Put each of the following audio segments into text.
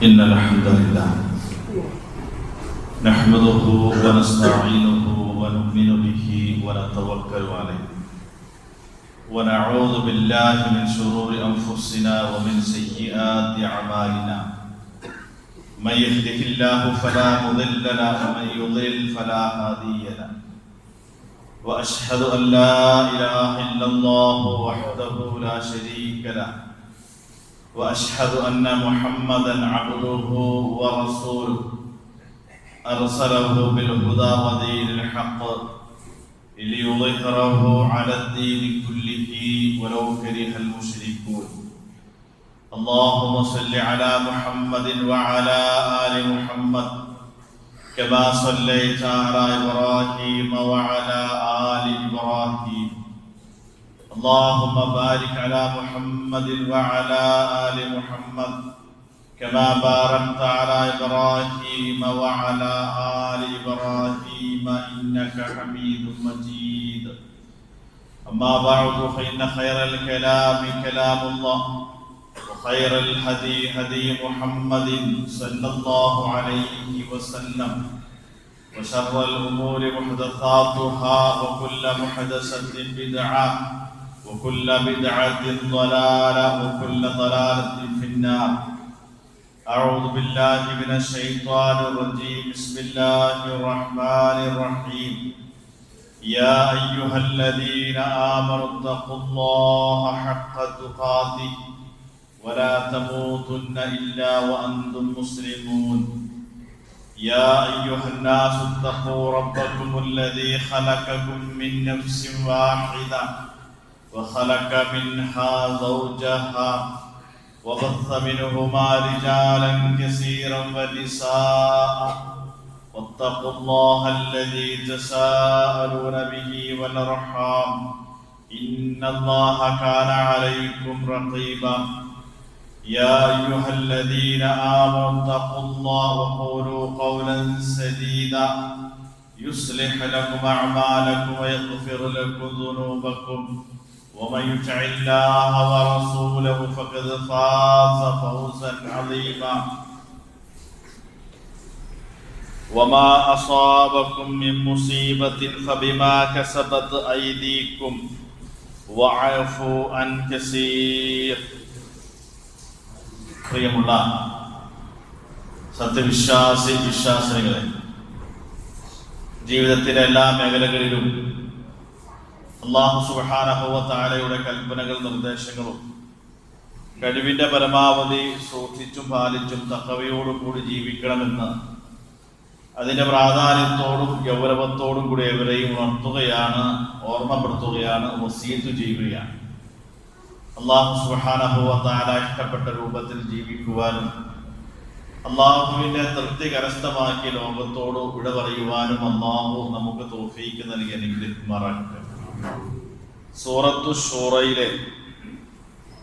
إن الحمد لله نحمده ونستعينه ونؤمن به ونتوكل عليه ونعوذ بالله من شرور أنفسنا ومن سيئات أعمالنا من يهده الله فلا مضل له ومن يضلل فلا هادي له وأشهد أن لا إله إلا الله وحده لا شريك له وأشهد أن محمدًا عبده ورسوله أرسله بالهدى ودين الحق ليظهره على الدين كله ولو كره المشركون اللهم صل على محمد وعلى آل محمد كما صليت على إبراهيم وعلى آل إبراهيم اللهم بارك على محمد وعلى آل محمد كما باركت على إبراهيم وعلى آل إبراهيم إنك حميد مجيد أما بعد فإن خير الكلام كلام الله وخير الهدي هدي محمد صلى الله عليه وسلم وشر الأمور محدثاتها وكل محدثة بدعة وكل بدعة ضلالة وكل ضلالة في النار أعوذ بالله من الشيطان الرجيم بسم الله الرحمن الرحيم يا أيها الذين آمنوا اتقوا الله حق تقاته ولا تموتن إلا وأنتم مسلمون يا أيها الناس اتقوا ربكم الذي خلقكم من نفس واحدة وخلق منها زوجها وبث منهما رجالا كثيرا ونساء واتقوا الله الذي تساءلون به والأرحام إن الله كان عليكم رقيبا يا أيها الذين آمنوا اتقوا الله وقولوا قولا سديدا يصلح لكم أعمالكم ويغفر لكم ذنوبكم ومن يطع الله ورسوله فقد فاز فوزا عظيما وما أصابكم من مصيبة فبما كسبت أيديكم وعفو عن كثير പ്രിയമുള്ള സത്യവിശ്വാസി വിശ്വാസികളെ, ജീവിതത്തിലെ എല്ലാ മേഖലകളിലും അല്ലാഹു സുബ്ഹാനഹു വ തആലയുടെ കൽപ്പനകൾ നിർദ്ദേശങ്ങളും കഴിവിന്റെ പരമാവധി സൂക്ഷിച്ചും പാലിച്ചും തഖ്വയോടും കൂടി ജീവിക്കണമെന്ന് അതിന്റെ പ്രാധാന്യത്തോടും ഗൗരവത്തോടും കൂടി എവരെയും ഉണർത്തുകയാണ്, ഓർമ്മപ്പെടുത്തുകയാണ്, വസിയത്ത് ചെയ്യുകയാണ്. അല്ലാഹു സുബ്ഹാനഹു വ തആല ഇഷ്ടപ്പെട്ട രൂപത്തിൽ ജീവിക്കുവാനും അല്ലാഹുവിന്റെ തൃപ്തി കരസ്ഥമാക്കി ലോകത്തോട് വിട പറയുവാനും അല്ലാഹു നമുക്ക് തൗഫീഖ് നൽകി അനുഗ്രഹിക്കുമാറാകട്ടെ. സൂറത്തു ശൂറയിലെ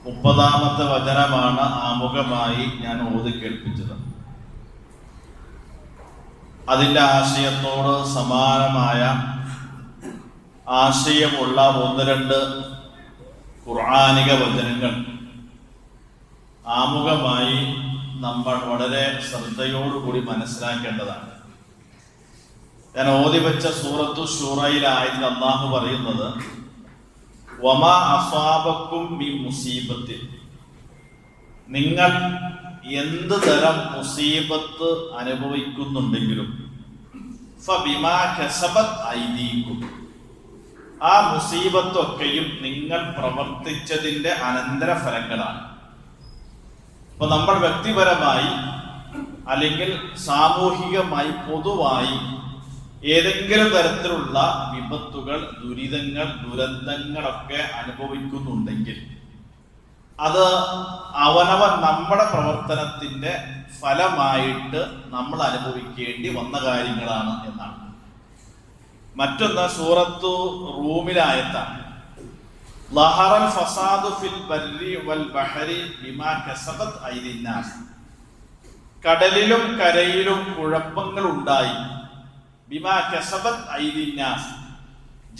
30-ാമത്തെ വചനമാണ് ആമുഖമായി ഞാൻ ഓതി കേൾപ്പിച്ചത്. അതിന്റെ ആശയത്തോട് സമാനമായ ആശയമുള്ള 1-2 ഖുർആനിക വചനങ്ങൾ ആമുഖമായി നമ്മൾ വളരെ ശ്രദ്ധയോടുകൂടി മനസ്സിലാക്കേണ്ടതാണ്. ഞാൻ ഓതി വെച്ച സൂറത്തു ശൂറയിലായിട്ട് അല്ലാഹു പറയുന്നത്, വമാ അസ്വാബക്കും മിൻ മുസീബത്തിൻ, നിങ്ങൾ എന്ത് തരം മുസീബത്ത് അനുഭവിക്കുന്നുണ്ടെങ്കിലും ഫബിമാ കസബത് ഐദീകും, ആ മുസീബത്തൊക്കെയും നിങ്ങൾ പ്രവർത്തിച്ചതിന്റെ അനന്തരഫലങ്ങളാണ്. അപ്പൊ നമ്മൾ വ്യക്തിപരമായി അല്ലെങ്കിൽ സാമൂഹികമായി പൊതുവായി ഏതെങ്കിലും തരത്തിലുള്ള വിപത്തുകൾ, ദുരിതങ്ങൾ, ദുരന്തങ്ങളൊക്കെ അനുഭവിക്കുന്നുണ്ടെങ്കിൽ അത് അവനവൻ നമ്മുടെ പ്രവർത്തനത്തിന്റെ ഫലമായിട്ട് നമ്മൾ അനുഭവിക്കേണ്ടി വന്ന കാര്യങ്ങളാണ് എന്നാണ്. മറ്റൊന്ന് സൂറത്തു റൂമിലായത്താണ്, ലഹറൽ ഫസാദു ഫിൽ ബർരി വൽ ബഹരി ബിമാ കസബത് ഐദിന്നാസ്, കടലിലും കരയിലും കുഴപ്പങ്ങൾ ഉണ്ടായി, ബിമാ കസബത് ഐദിന്നാസ്,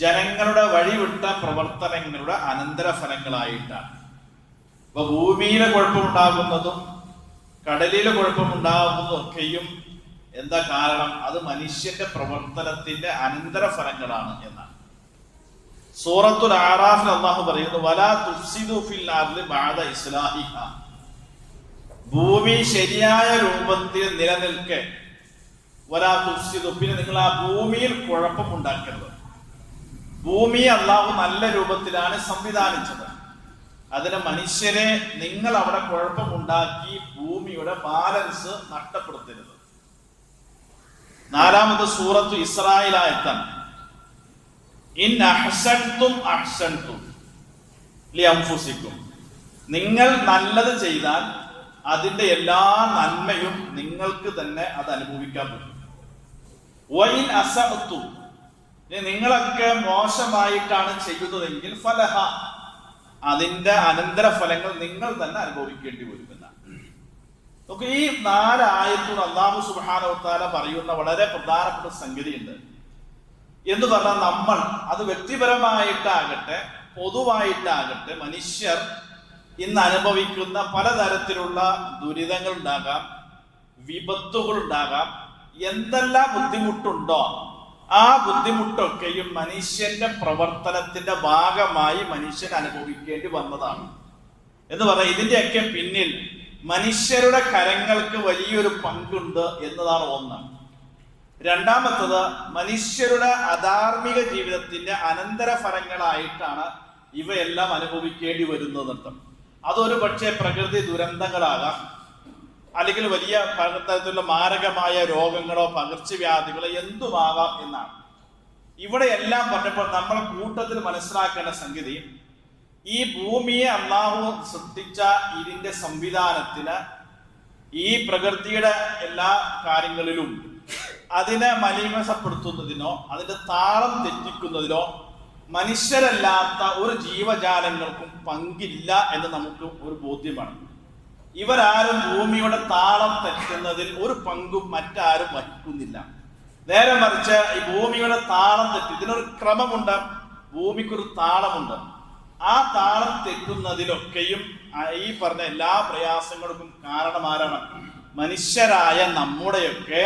ജനങ്ങളുടെ വഴിവിട്ട പ്രവർത്തനങ്ങളുടെ അനന്തരഫലങ്ങളായിട്ടാണ്. അപ്പൊ ഭൂമിയിലെ കുഴപ്പമുണ്ടാകുന്നതും കടലിലെ കുഴപ്പമുണ്ടാകുന്നതൊക്കെയും എന്താ കാരണം? അത് മനുഷ്യന്റെ പ്രവർത്തനത്തിന്റെ അനന്തരഫലങ്ങളാണ് എന്നാണ്. സൂറത്തുൽ ആറാഫിൽ അല്ലാഹു പറയുന്നു, വലാ തുഫ്സിദു ഫിൽ അർളി ബഅദ ഇസ്ലാഹിഹ. ഭൂമി ശരിയായ രൂപത്തിൽ നിലനിൽക്കെ വലാ തുഫ്സിദു, പിന്നെ നിങ്ങൾ ആ ഭൂമിയിൽ കുഴപ്പമുണ്ടാക്കരുത്. ഭൂമിയെ അല്ലാഹു നല്ല രൂപത്തിലാണ് സംവിധാനിച്ചത്. അതിന് മനുഷ്യരെ നിങ്ങൾ അവിടെ കുഴപ്പമുണ്ടാക്കി ഭൂമിയുടെ ബാലൻസ് നഷ്ടപ്പെടുത്തരുത്. 4-ാമത് സൂറത്തു ഇസ്രായേൽ ആയത്താണ്. ഇൻ അഹ്സൻതും അഹ്സൻതും ലിഅൻഫുസിക്കും. നിങ്ങൾ നല്ലത് ചെയ്താൽ അതിന്റെ എല്ലാ നന്മയും നിങ്ങൾക്ക് തന്നെ അത് അനുഭവിക്കാൻ പറ്റും. വഇൻ അസഅ്തും, നിങ്ങളൊക്കെ മോശമായിട്ടാണ് ചെയ്യുന്നതെങ്കിൽ ഫലഹ, അതിന്റെ അനന്തരഫലങ്ങൾ നിങ്ങൾ തന്നെ അനുഭവിക്കേണ്ടി വരുമെന്നാണ്. നമുക്ക് ഈ 4 ആയത്തുകൾ അല്ലാഹു സുബ്ഹാനഹു വ തആല പറയുന്ന വളരെ പ്രധാനപ്പെട്ട സംഗതിയുണ്ട്. എന്ന് പറഞ്ഞാൽ നമ്മൾ അത് വ്യക്തിപരമായിട്ടാകട്ടെ പൊതുവായിട്ടാകട്ടെ മനുഷ്യർ ഇന്ന് അനുഭവിക്കുന്ന പലതരത്തിലുള്ള ദുരിതങ്ങൾ ഉണ്ടാകാം, വിപത്തുകൾ ഉണ്ടാകാം. എന്തെല്ലാം ബുദ്ധിമുട്ടുണ്ടോ ആ ബുദ്ധിമുട്ടൊക്കെയും മനുഷ്യന്റെ പ്രവർത്തനത്തിന്റെ ഭാഗമായി മനുഷ്യൻ അനുഭവിക്കേണ്ടി വന്നതാണ്. എന്ന് പറഞ്ഞാൽ ഇതിന്റെയൊക്കെ പിന്നിൽ മനുഷ്യരുടെ കരങ്ങൾക്ക് വലിയൊരു പങ്കുണ്ട് എന്നതാണ് ഒന്ന്. രണ്ടാമത്തത്, മനുഷ്യരുടെ അധാർമിക ജീവിതത്തിന്റെ അനന്തരഫലങ്ങളായിട്ടാണ് ഇവയെല്ലാം അനുഭവിക്കേണ്ടി വരുന്നതർത്ഥം. അതൊരു പക്ഷേ പ്രകൃതി ദുരന്തങ്ങളാകാം, അല്ലെങ്കിൽ വലിയ തരത്തിലുള്ള മാരകമായ രോഗങ്ങളോ പകർച്ചവ്യാധികളോ എന്തുമാകാം എന്നാണ്. ഇവിടെ എല്ലാം പറഞ്ഞപ്പോൾ നമ്മൾ കൂട്ടത്തിൽ മനസ്സിലാക്കേണ്ട സംഗതി, ഈ ഭൂമിയെ അല്ലാഹു സൃഷ്ടിച്ച ഇതിന്റെ സംവിധാനത്തിന്, ഈ പ്രകൃതിയുടെ എല്ലാ കാര്യങ്ങളിലും അതിനെ മലിനപ്പെടുത്തുന്നതിനോ അതിന്റെ താളം തെറ്റിക്കുന്നതിനോ മനുഷ്യരല്ലാത്ത ഒരു ജീവജാലങ്ങൾക്കും പങ്കില്ല എന്ന് നമുക്ക് ഒരു ബോധ്യമാണ്. ഇവരാരും ഭൂമിയുടെ താളം തെറ്റുന്നതിൽ ഒരു പങ്കും മറ്റാരും വഹിക്കുന്നില്ല. നേരെ മറിച്ച് ഈ ഭൂമിയുടെ താളം തെറ്റി, ഇതിനൊരു ക്രമമുണ്ട്, ഭൂമിക്കൊരു താളമുണ്ട്. ആ താളം തെറ്റുന്നതിലൊക്കെയും ഈ പറഞ്ഞ എല്ലാ പ്രയാസങ്ങൾക്കും കാരണമാരാണ്? മനുഷ്യരായ നമ്മുടെയൊക്കെ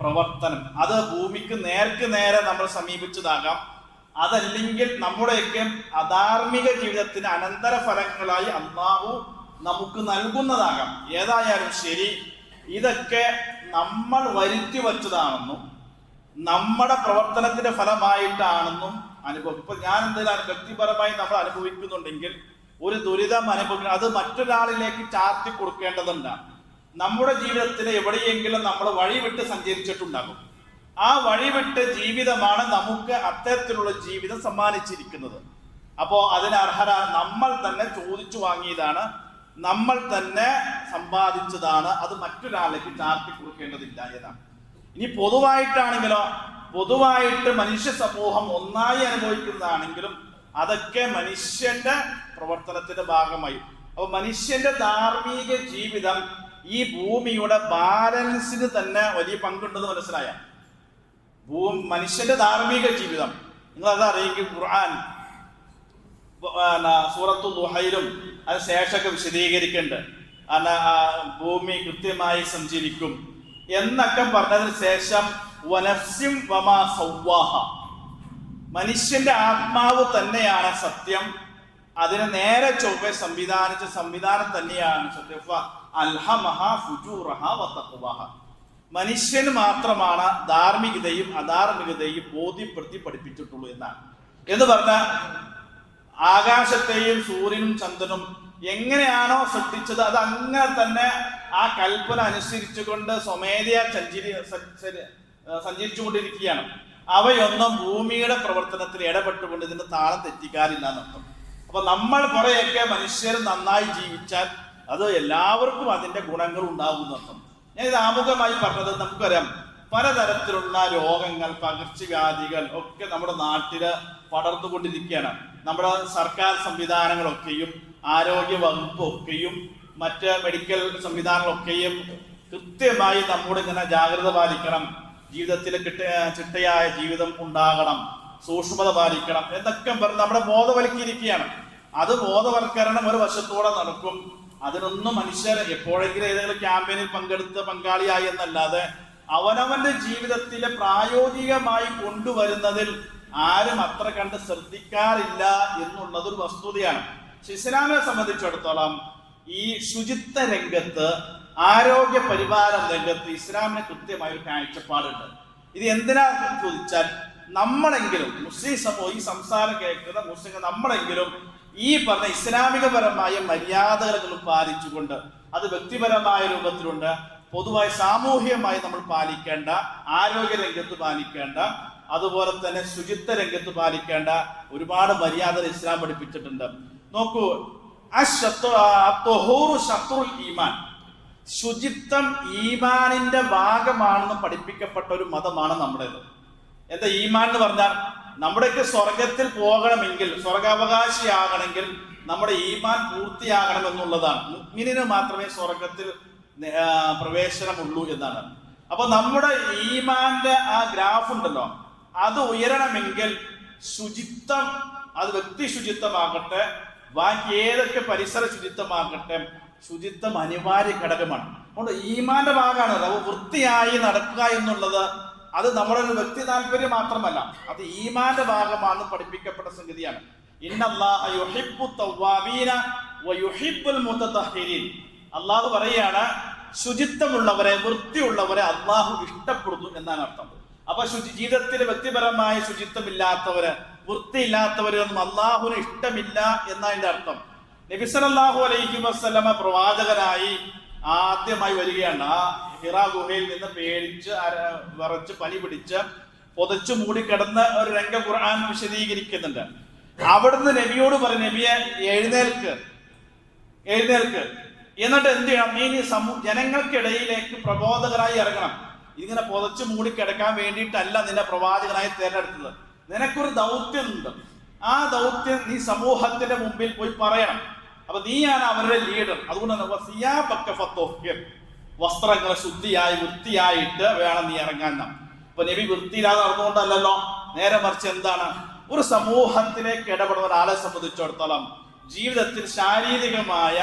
പ്രവർത്തനം. അത് ഭൂമിക്ക് നേർക്ക് നേരെ നമ്മൾ സമീപിച്ചതാകാം, അതല്ലെങ്കിൽ നമ്മുടെയൊക്കെ അധാർമിക ജീവിതത്തിന് അനന്തരഫലങ്ങളായി അല്ലാഹു നമുക്ക് നൽകുന്നതാകാം. ഏതായാലും ശരി, ഇതൊക്കെ നമ്മൾ വരുത്തി വച്ചതാണെന്നും നമ്മുടെ പ്രവർത്തനത്തിന്റെ ഫലമായിട്ടാണെന്നും അനുഭവം. ഇപ്പൊ ഞാൻ എന്തെങ്കിലും വ്യക്തിപരമായി നമ്മൾ അനുഭവിക്കുന്നുണ്ടെങ്കിൽ ഒരു ദുരിതം അനുഭവിക്കണം, അത് മറ്റൊരാളിലേക്ക് ചാർത്തി കൊടുക്കേണ്ടതുണ്ട്. നമ്മുടെ ജീവിതത്തിൽ എവിടെയെങ്കിലും നമ്മൾ വഴിവിട്ട് സഞ്ചരിച്ചിട്ടുണ്ടാകും. ആ വഴിവിട്ട ജീവിതമാണ് നമുക്ക് അത്തരത്തിലുള്ള ജീവിതം സമ്മാനിച്ചിരിക്കുന്നത്. അപ്പോ അതിന് അർഹത നമ്മൾ തന്നെ ചോദിച്ചു വാങ്ങിയതാണ്, നമ്മൾ തന്നെ സമ്പാദിച്ചതാണ്. അത് മറ്റൊരാളിലേക്ക് ചാർത്തി കൊടുക്കേണ്ടതില്ല എന്നാണ്. ഇനി പൊതുവായിട്ടാണെങ്കിലോ, പൊതുവായിട്ട് മനുഷ്യ സമൂഹം ഒന്നായി അനുഭവിക്കുന്നതാണെങ്കിലും അതൊക്കെ മനുഷ്യന്റെ പ്രവർത്തനത്തിന്റെ ഭാഗമായി. അപ്പൊ മനുഷ്യന്റെ ധാർമ്മിക ജീവിതം ഈ ഭൂമിയുടെ ബാലൻസിന് തന്നെ വലിയ പങ്കുണ്ടെന്ന് മനസ്സിലായ. മനുഷ്യന്റെ ധാർമ്മിക ജീവിതം നിങ്ങൾ അതറിയെങ്കിൽ ഖുർആൻ സൂറത്തു ദുഹയിലും അത് ശേഷമൊക്കെ വിശദീകരിക്കുന്നുണ്ട്. ഭൂമി കൃത്യമായി സഞ്ചരിക്കും എന്നൊക്കെ പറഞ്ഞതിന് ശേഷം വനഫ്സിം വമാ സവ്വാഹ, മനുഷ്യന്റെ ആത്മാവ് തന്നെയാണ് സത്യം, അതിനെ നേരെ ചൊവ്വെ സംവിധാനിച്ച സംവിധാനം തന്നെയാണ് സത്യം. അൽഹമഹ ഫുജൂറഹ വതഖ്വാഹ, മനുഷ്യന് മാത്രമാണ് ധാർമ്മികതയും അധാർമികതയും ബോധ്യപ്പെടുത്തി പഠിപ്പിച്ചിട്ടുള്ളൂ എന്നാണ്. എന്ന് പറഞ്ഞാൽ ആകാശത്തെയും സൂര്യനും ചന്ദ്രനും എങ്ങനെയാണോ സൃഷ്ടിച്ചത് അത് അങ്ങനെ തന്നെ ആ കൽപ്പന അനുസരിച്ചുകൊണ്ട് സ്വമേധയാ സഞ്ചരിച്ചുകൊണ്ടിരിക്കുകയാണ്. അവയൊന്നും ഭൂമിയുടെ പ്രവർത്തനത്തിൽ ഇടപെട്ടുകൊണ്ട് ഇതിന്റെ താളം തെറ്റിക്കാറില്ല എന്നർത്ഥം. അപ്പൊ നമ്മൾ കുറെയൊക്കെ മനുഷ്യർ നന്നായി ജീവിച്ചാൽ അത് എല്ലാവർക്കും അതിന്റെ ഗുണങ്ങൾ ഉണ്ടാകും എന്നർത്ഥം. ഞാൻ ഇത് ആമുഖമായി പറഞ്ഞത്, നമുക്കറിയാം പലതരത്തിലുള്ള രോഗങ്ങൾ പകർച്ചവ്യാധികൾ ഒക്കെ നമ്മുടെ നാട്ടില് പടർന്നുകൊണ്ടിരിക്കുകയാണ്. നമ്മുടെ സർക്കാർ സംവിധാനങ്ങളൊക്കെയും ആരോഗ്യ വകുപ്പൊക്കെയും മറ്റ് മെഡിക്കൽ സംവിധാനങ്ങളൊക്കെയും കൃത്യമായി നമ്മോട് ഇങ്ങനെ ജാഗ്രത പാലിക്കണം, ജീവിതത്തിൽ ചിട്ടയായ ജീവിതം ഉണ്ടാകണം, സൂക്ഷ്മത പാലിക്കണം എന്നൊക്കെ പറഞ്ഞ് നമ്മളെ ബോധവൽക്കരിക്കുകയാണ്. അത് ബോധവൽക്കരണം ഒരു വശത്തോടെ നടക്കും. അതിനൊന്നും മനുഷ്യർ എപ്പോഴെങ്കിലും ഏതെങ്കിലും ക്യാമ്പയിനിൽ പങ്കെടുത്ത് പങ്കാളിയായി എന്നല്ലാതെ അവനവന്റെ ജീവിതത്തിലെ പ്രായോഗികമായി കൊണ്ടുവരുന്നതിൽ ആരും അത്ര കണ്ട് ശ്രദ്ധിക്കാറില്ല എന്നുള്ളതൊരു വസ്തുതയാണ്. ഇസ്ലാമിനെ സംബന്ധിച്ചിടത്തോളം ഈ ശുചിത്വ രംഗത്ത്, ആരോഗ്യ പരിപാലന രംഗത്ത് ഇസ്ലാമിന് കൃത്യമായ ഒരു കാഴ്ചപ്പാടുണ്ട്. ഇത് എന്തിനാ ചോദിച്ചാൽ, നമ്മളെങ്കിലും മുസ്ലിം സമൂഹം, ഈ സംസാരം കേൾക്കുന്ന മുസ്ലിം നമ്മളെങ്കിലും ഈ പറഞ്ഞ ഇസ്ലാമികപരമായ മര്യാദകൾ പാലിച്ചുകൊണ്ട്, അത് വ്യക്തിപരമായ രൂപത്തിലുണ്ട്, പൊതുവായി സാമൂഹികമായി നമ്മൾ പാലിക്കേണ്ട, ആരോഗ്യ രംഗത്ത് പാലിക്കേണ്ട, അതുപോലെ തന്നെ ശുചിത്വ രംഗത്ത് പാലിക്കേണ്ട ഒരുപാട് മര്യാദകൾ ഇസ്ലാം പഠിപ്പിച്ചിട്ടുണ്ട്. നോക്കൂ, ഈമാൻ, ശുചിത്വം ഈമാനിന്റെ ഭാഗമാണെന്ന് പഠിപ്പിക്കപ്പെട്ട ഒരു മതമാണ് നമ്മുടേത്. എന്താ ഈമാൻ എന്ന് പറഞ്ഞാൽ, നമ്മുടെയൊക്കെ സ്വർഗത്തിൽ പോകണമെങ്കിൽ, സ്വർഗാവകാശിയാകണമെങ്കിൽ നമ്മുടെ ഈമാൻ പൂർത്തിയാകണം എന്നുള്ളതാണ്. മുഅ്മിനിന് മാത്രമേ സ്വർഗത്തിൽ പ്രവേശനമുള്ളൂ എന്നാണ്. അപ്പൊ നമ്മുടെ ഈമാന്റെ ആ ഗ്രാഫ് ഉണ്ടല്ലോ, അത് ഉയരണമെങ്കിൽ ശുചിത്വം, അത് വ്യക്തി ശുചിത്വമാകട്ടെ, ബാക്കി ഏതൊക്കെ പരിസര ശുചിത്വമാകട്ടെ, ശുചിത്വം അനിവാര്യ ഘടകമാണ്. അതുകൊണ്ട് ഈമാന്റെ ഭാഗമാണ് അത് വൃത്തിയായി നടക്കുക എന്നുള്ളത്. അത് നമ്മുടെ ഒരു വ്യക്തി താല്പര്യം മാത്രമല്ല, അത് ഈമാന്റെ ഭാഗമാണ് പഠിപ്പിക്കപ്പെട്ട സംഗതിയാണ്. ഇന്നല്ലാഹ യുഹിബ്ബു തവ്വാബീന വയുഹിബ്ബുൽ മുതതഹിരീൻ. അള്ളാഹു പറയാണ്, ശുചിത്വമുള്ളവരെ, വൃത്തിയുള്ളവരെ അള്ളാഹു ഇഷ്ടപ്പെടുന്നു എന്നാണ് അർത്ഥം. അപ്പൊ ജീവിതത്തിൽ വ്യക്തിപരമായ ശുചിത്വമില്ലാത്തവര്, വൃത്തിയില്ലാത്തവരൊന്നും അള്ളാഹുവിന് ഇഷ്ടമില്ല എന്നതിന്റെ അർത്ഥം. നബി സല്ലല്ലാഹു അലൈഹി വസല്ലമ പ്രവാചകനായി ആദ്യമായി വരികയാണ്. ആ ഹിറാ ഗുഹയിൽ നിന്ന് പേടിച്ച് വിറച്ച് പനി പിടിച്ച് പൊതച്ചു മൂടിക്കിടന്ന ഒരു രംഗ ഖുർആൻ വിശദീകരിക്കുന്നുണ്ട്. അവിടുന്ന് നബിയോട് പറയും, നബിയെ എഴുന്നേൽക്ക്, എഴുന്നേൽക്ക്, എന്നിട്ട് എന്ത് ചെയ്യണം, നീ ജനങ്ങൾക്കിടയിലേക്ക് പ്രബോധകരായി ഇറങ്ങണം. ഇങ്ങനെ പൊതച്ചു മൂടിക്കിടക്കാൻ വേണ്ടിയിട്ടല്ല നിന്നെ പ്രവാചകനായി തിരഞ്ഞെടുത്തത്. നിനക്കൊരു ദൗത്യമുണ്ട്. ആ ദൗത്യം നീ സമൂഹത്തിന്റെ മുമ്പിൽ പോയി പറയണം. അപ്പൊ നീയാണ് അവരുടെ ലീഡർ. അതുകൊണ്ട് വസ്ത്രങ്ങളെ ശുദ്ധിയായി വൃത്തിയായിട്ട് വേണം നീ ഇറങ്ങാൻ. അപ്പൊ നബി വൃത്തിയില്ലാതെ നടന്നുകൊണ്ടല്ലോ, നേരെ മറിച്ച് എന്താണ്, ഒരു സമൂഹത്തിലേക്ക് ഇടപെടുന്ന ഒരാളെ സംബന്ധിച്ചിടത്തോളം ജീവിതത്തിൽ ശാരീരികമായ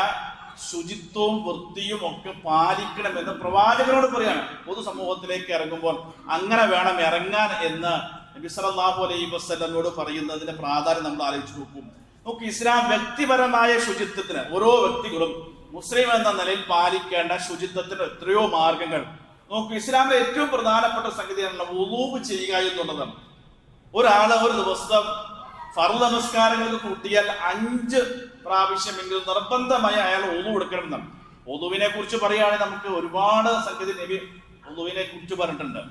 ശുചിത്വവും വൃത്തിയും ഒക്കെ പാലിക്കണമെന്ന് പ്രവാചകനോട് പറയാണ്. പൊതുസമൂഹത്തിലേക്ക് ഇറങ്ങുമ്പോൾ അങ്ങനെ വേണം ഇറങ്ങാൻ എന്ന് നബി സല്ലല്ലാഹു അലൈഹി വസല്ലമയോട് പറയുന്നതിന്റെ പ്രാധാന്യം നമ്മൾ ആലോചിച്ച് നോക്കും. നോക്ക്, ഇസ്ലാം വ്യക്തിപരമായ ശുചിത്വത്തിന് ഓരോ വ്യക്തികളും മുസ്ലിം എന്ന നിലയിൽ പാലിക്കേണ്ട ശുചിത്വത്തിന് എത്രയോ മാർഗങ്ങൾ. നോക്കൂ, ഇസ്ലാമിലെ ഏറ്റവും പ്രധാനപ്പെട്ട സംഗതിയാണ് വുളൂ ചെയ്യുക എന്നുള്ളതാണ്. ഒരാള് ഒരു ദിവസം ഫർള് നമസ്കാരങ്ങൾക്ക് കൂട്ടിയാൽ 5 പ്രാവശ്യമെങ്കിലും നിർബന്ധമായി അയാൾ വുളൂ എടുക്കണമെന്നാണ്. വുളൂവിനെ കുറിച്ച് പറയുകയാണെങ്കിൽ നമുക്ക് ഒരുപാട് സംഗതി നബി വുളൂവിനെ കുറിച്ച് പറഞ്ഞിട്ടുണ്ട്.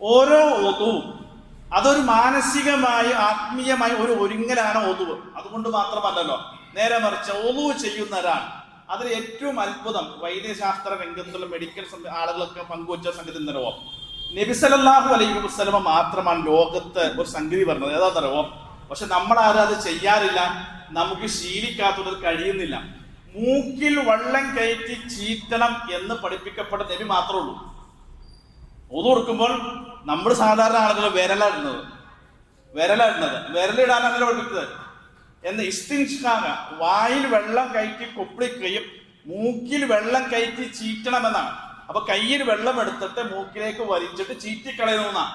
ഓരോ വുളൂ അതൊരു മാനസികമായി ആത്മീയമായി ഒരു ഒരുങ്ങലാണ് വുളൂ. അതുകൊണ്ട് മാത്രമല്ലല്ലോ, നേരെ മറിച്ച് വുളൂ ചെയ്യുന്ന ഒരാൾ, അതിൽ ഏറ്റവും അത്ഭുതം വൈദ്യശാസ്ത്ര രംഗത്തുള്ള മെഡിക്കൽ ആളുകളൊക്കെ പങ്കുവച്ച സംഗതി നിറവോ, നബി സല്ലല്ലാഹു അലൈഹി വസല്ലമ മാത്രമാണ് ലോകത്ത് ഒരു സംഗതി പറഞ്ഞത്. ഏതാ നിറവോ? പക്ഷെ നമ്മളാരും അത് ചെയ്യാറില്ല, നമുക്ക് ശീലിക്കാത്തത് കഴിയുന്നില്ല. മൂക്കിൽ വെള്ളം കയറ്റി ചീറ്റണം എന്ന് പഠിപ്പിക്കപ്പെട്ട നബി മാത്രമേ ഉള്ളൂ. വുളൂ എടുക്കുമ്പോൾ നമ്മൾ സാധാരണ ആളുകൾ വിരലിടുന്നത്, വിരലിടാനല്ല പഠിപ്പിച്ചത്. എന്ന് ഇസ്തിൻഷാക, വായിൽ വെള്ളം കയറ്റി കൊപ്പിളിക്കുകയും മൂക്കിൽ വെള്ളം കയറ്റി ചീറ്റണമെന്നാണ്. അപ്പൊ കയ്യിൽ വെള്ളം എടുത്തിട്ട് മൂക്കിലേക്ക് വലിച്ചിട്ട് ചീറ്റിക്കളയുന്നതാണ്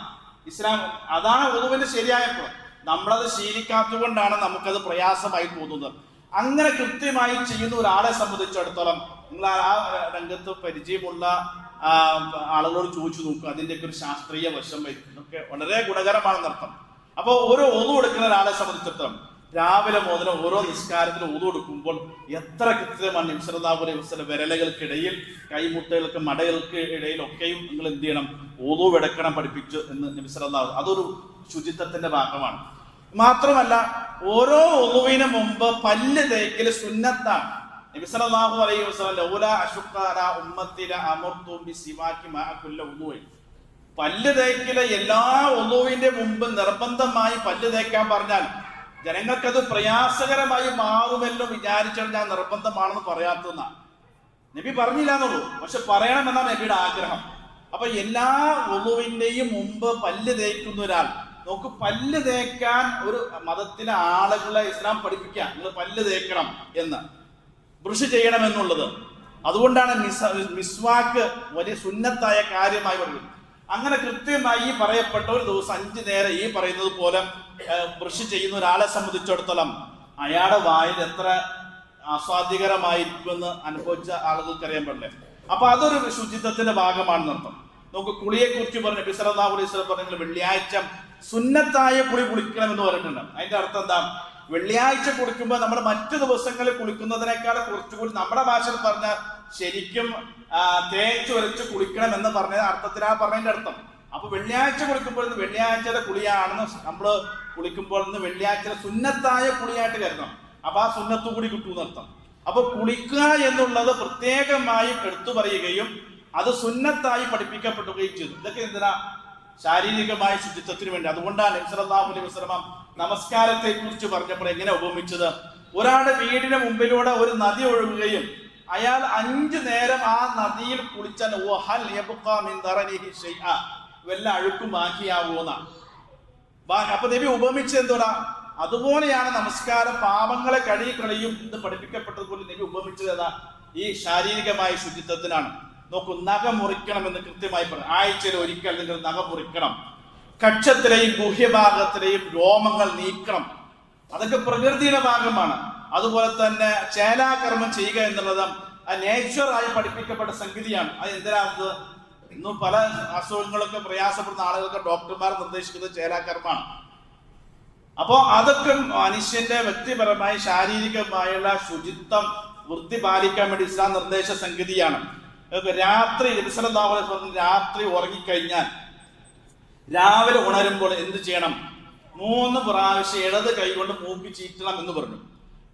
ഇസ്ലാം. അതാണ് വുളൂവിന്റെ ശരിയായപ്പോൾ. നമ്മളത് ശീലിക്കാത്തത് കൊണ്ടാണ് നമുക്കത് പ്രയാസമായി തോന്നുന്നത്. അങ്ങനെ കൃത്യമായി ചെയ്യുന്ന ഒരാളെ സംബന്ധിച്ചിടത്തോളം നിങ്ങൾ ആ രംഗത്ത് പരിചയമുള്ള ആളുകളോട് ചോദിച്ചു നോക്കുക, അതിൻ്റെയൊക്കെ ഒരു ശാസ്ത്രീയ വശം ഇതൊക്കെ വളരെ ഗുണകരമാണെന്നർത്ഥം. അപ്പോൾ ഓരോ വുളൂ എടുക്കുന്ന ഒരാളെ സംബന്ധിച്ചിടത്തോളം രാവിലെ മുതൽ ഓരോ നിസ്കാരത്തിലും വുളൂ എടുക്കുമ്പോൾ എത്ര കൃത്യമാണ് നബി സല്ലല്ലാഹു അലൈഹി വസല്ലം വിരലുകൾക്കിടയിൽ, കൈമുട്ടകൾക്ക്, മടകൾക്ക് ഇടയിലൊക്കെയും നിങ്ങൾ എന്ത് ചെയ്യണം, വുളൂ എടുക്കണം പഠിപ്പിച്ചു എന്ന് നബി സല്ലല്ലാഹു. അതൊരു ശുചിത്വത്തിന്റെ ഭാഗമാണ്. മാത്രമല്ല ഓരോ വുളുവിന് മുമ്പ് പല്ല് തേക്കൽ സുന്നത്താണ്. നബി സല്ലല്ലാഹു അലൈഹി വസല്ലം ലൗലാ അശുഖ അലാ ഉമ്മത്തി ലഅമർതു ബിസിവാകി മാഅ കുല്ലി വുളുഇ, പല്ല് തേക്കൽ എല്ലാ വുളുവിന്റെ മുമ്പ് നിർബന്ധമായി പല്ല് തേക്കാൻ പറഞ്ഞാൽ ജനങ്ങൾക്കത് പ്രയാസകരമായി മാറുമെന്ന് വിചാരിച്ചാൽ ഞാൻ നിർബന്ധമാണെന്ന് പറയാത്തതാണ്. നബി പറഞ്ഞില്ല എന്നുള്ളൂ, പക്ഷെ പറയണമെന്നാണ് നബിയുടെ ആഗ്രഹം. അപ്പൊ എല്ലാ വുളുവിന്റെയും മുമ്പ് പല്ല് തേക്കുന്ന ഒരാൾ, നോക്ക്, പല്ല് തേക്കാൻ ഒരു മതത്തിലെ ആളുകളെ ഇസ്ലാം പഠിപ്പിക്കാം, നിങ്ങൾ പല്ല് തേക്കണം എന്ന്. ബ്രഷ് ചെയ്യണമെന്നുള്ളത്. അതുകൊണ്ടാണ് മിസ്വാക്ക് വലിയ സുന്നത്തായ കാര്യമായി പറയുന്നത്. അങ്ങനെ കൃത്യമായി ഈ പറയപ്പെട്ട ഒരു ദിവസം 5 നേരം ഈ പറയുന്നത് പോലെ ബ്രഷ് ചെയ്യുന്ന ഒരാളെ സംബന്ധിച്ചിടത്തോളം അയാളുടെ വായിൽ എത്ര അസ്വാദ്യകരമായിരിക്കുമെന്ന് അനുഭവിച്ച ആളുകൾക്ക് അറിയാൻ പാടില്ലേ. അപ്പൊ അതൊരു ശുചിത്വത്തിന്റെ ഭാഗമാണെന്ന് അർത്ഥം. നമുക്ക് കുളിയെ കുറിച്ച് പറഞ്ഞു, നബി സല്ലല്ലാഹു അലൈഹി വസല്ലം പറഞ്ഞ വെള്ളിയാഴ്ച സുന്നത്തായ കുളി കുളിക്കണം എന്ന് പറഞ്ഞിട്ടുണ്ട്. അതിന്റെ അർത്ഥം എന്താ? വെള്ളിയാഴ്ച കുളിക്കുമ്പോൾ നമ്മൾ മറ്റു ദിവസങ്ങളിൽ കുളിക്കുന്നതിനേക്കാൾ കുറച്ചുകൂടി നമ്മുടെ ഭാഷയിൽ പറഞ്ഞാൽ ശരിക്കും തേച്ച് ഉരച്ച് കുളിക്കണം എന്ന് പറഞ്ഞ അർത്ഥത്തിലാണ് പറഞ്ഞതിന്റെ അർത്ഥം. അപ്പൊ വെള്ളിയാഴ്ച കുളിക്കുമ്പോൾ ഇന്ന് വെള്ളിയാഴ്ചയുടെ കുളിയാണെന്ന് നമ്മൾ കുളിക്കുമ്പോൾ ഇന്ന് വെള്ളിയാഴ്ചയുടെ സുന്നത്തായ കുളിയായിട്ട് കരുതണം. അപ്പൊ ആ സുന്നത്തു കൂടി കിട്ടുമെന്നർത്ഥം. അപ്പൊ കുളിക്കുക എന്നുള്ളത് പ്രത്യേകമായി എടുത്തു പറയുകയും അത് സുന്നത്തായി പഠിപ്പിക്കപ്പെടുകയും ചെയ്തു. ഇതൊക്കെ എന്തിനാ? ശാരീരികമായ ശുചിത്വത്തിന് വേണ്ടി. അതുകൊണ്ടാണ് നബി സല്ലല്ലാഹു അലൈഹി വസല്ലം നമസ്കാരത്തെ കുറിച്ച് പറഞ്ഞപ്പോൾ എങ്ങനെ ഉപമിച്ചത്? ഒരാളുടെ വീടിന് മുമ്പിലൂടെ ഒരു നദി ഒഴുകുകയും അയാൾ 5 നേരം ആ നദിയിൽ കുളിച്ചാൽ വല്ല അഴുക്കും ബാക്കിയാവുന്ന. അപ്പൊ നബി ഉപമിച്ചത് എന്തോടാ? അതുപോലെയാണ് നമസ്കാരം പാപങ്ങളെ കഴുകിക്കളയും എന്ന് പഠിപ്പിക്കപ്പെട്ടതുപോലെ നബി ഉപമിച്ചത് ഏതാ? ഈ ശാരീരികമായ ശുചിത്വത്തിനാണ്. നോക്കൂ, നഖം മുറിക്കണമെന്ന് കൃത്യമായി പറഞ്ഞു. ആഴ്ചയിൽ ഒരിക്കൽ നിങ്ങൾ നഖം മുറിക്കണം. കക്ഷത്തിലെയും ഗുഹ്യഭാഗത്തിലെയും രോമങ്ങൾ നീക്കണം. അതൊക്കെ പ്രകൃതിയുടെ ഭാഗമാണ്. അതുപോലെ തന്നെ ചേലാകർമ്മം ചെയ്യുക എന്നുള്ളത് നേച്ചറായി പഠിപ്പിക്കപ്പെട്ട സംഗതിയാണ്. അത് എന്തിനാണത്? ഇന്നും പല അസുഖങ്ങളൊക്കെ പ്രയാസപ്പെടുന്ന ആളുകൾക്ക് ഡോക്ടർമാർ നിർദ്ദേശിക്കുന്നത് ചേലാകർമ്മമാണ്. അപ്പോ അതൊക്കെ മനുഷ്യന്റെ വ്യക്തിപരമായി ശാരീരികമായുള്ള ശുചിത്വം വൃത്തി പാലിക്കാൻ വേണ്ടി ഇസ്ലാം നിർദ്ദേശ സംഗതിയാണ്. രാത്രി രാത്രി ഉറങ്ങിക്കഴിഞ്ഞാൽ രാവിലെ ഉണരുമ്പോൾ എന്ത് ചെയ്യണം? 3 പ്രാവശ്യം ഇടത് കൈകൊണ്ട് മൂക്കി ചീറ്റണം എന്ന് പറഞ്ഞു.